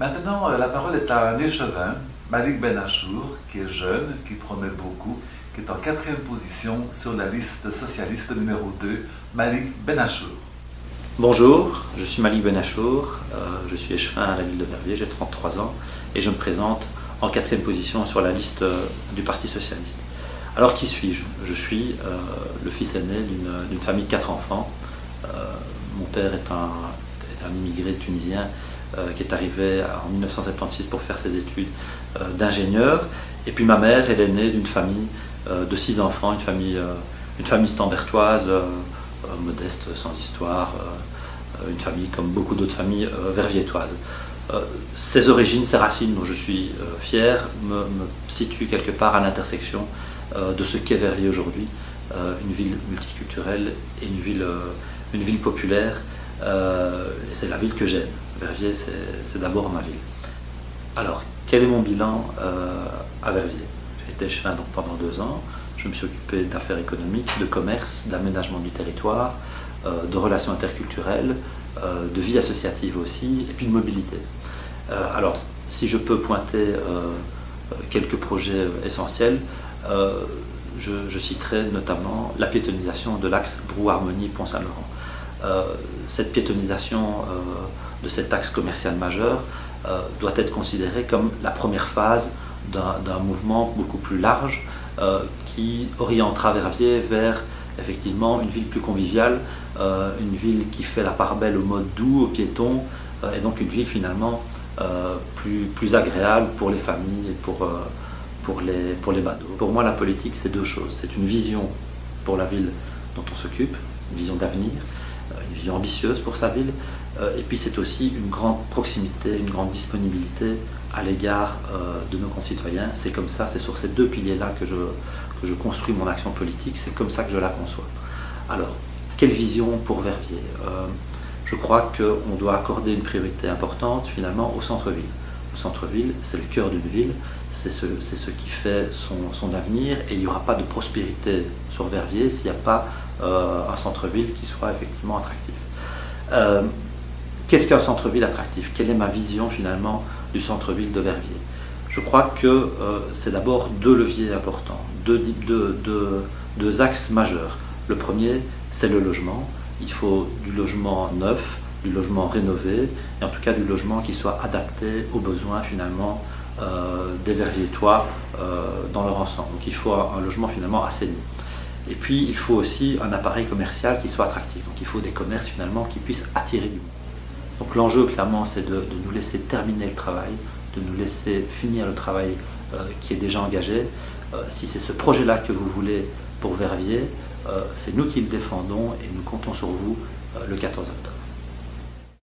Maintenant, la parole est à un échevin, Malik Benachour, qui est jeune, qui promet beaucoup, qui est en 4e position sur la liste socialiste numéro 2, Malik Benachour. Bonjour, je suis Malik Benachour, je suis échevin à la ville de Verviers, j'ai 33 ans et je me présente en 4e position sur la liste du Parti socialiste. Alors qui suis-je? Je suis le fils aîné d'une famille de 4 enfants. Mon père est un immigré tunisien qui est arrivé en 1976 pour faire ses études d'ingénieur. Et puis ma mère, elle est née d'une famille de 6 enfants, une famille stambertoise, modeste, sans histoire, une famille comme beaucoup d'autres familles verviétoises. Ses origines, ses racines dont je suis fier, me situent quelque part à l'intersection de ce qu'est Verviers aujourd'hui, une ville multiculturelle et une ville populaire, et c'est la ville que j'aime. Verviers, c'est d'abord ma ville. Alors, quel est mon bilan à Verviers? J'ai été échevin donc pendant 2 ans. Je me suis occupé d'affaires économiques, de commerce, d'aménagement du territoire, de relations interculturelles, de vie associative aussi, et puis de mobilité. Alors, si je peux pointer quelques projets essentiels, je citerai notamment la piétonisation de l'axe Brou-Harmonie-Pont-Saint-Laurent. Cette piétonisation de cet axe commercial majeur doit être considérée comme la première phase d'un mouvement beaucoup plus large qui orientera Verviers vers effectivement une ville plus conviviale, une ville qui fait la part belle au mode doux, aux piétons, et donc une ville finalement plus agréable pour les familles et pour les badauds. Pour moi, la politique, c'est 2 choses. C'est une vision pour la ville dont on s'occupe, une vision d'avenir, une vision ambitieuse pour sa ville, et puis c'est aussi une grande proximité, une grande disponibilité à l'égard de nos concitoyens. C'est comme ça, c'est sur ces 2 piliers-là que je construis mon action politique, c'est comme ça que je la conçois. Alors, quelle vision pour Verviers? Je crois qu'on doit accorder une priorité importante finalement au centre-ville. Le centre-ville, c'est le cœur d'une ville, c'est ce qui fait son avenir, et il n'y aura pas de prospérité sur Verviers s'il n'y a pas un centre-ville qui soit effectivement attractif. Qu'est-ce qu'un centre-ville attractif? Quelle est ma vision finalement du centre-ville de Verviers? Je crois que c'est d'abord 2 leviers importants, 2 axes majeurs. Le premier, c'est le logement. Il faut du logement neuf, du logement rénové, et en tout cas du logement qui soit adapté aux besoins finalement des Verviétois dans leur ensemble. Donc il faut un logement finalement assaini. Et puis il faut aussi un appareil commercial qui soit attractif. Donc il faut des commerces finalement qui puissent attirer du monde. Donc l'enjeu clairement, c'est de nous laisser terminer le travail, de nous laisser finir le travail qui est déjà engagé. Si c'est ce projet-là que vous voulez pour Verviers, c'est nous qui le défendons et nous comptons sur vous le 14 octobre.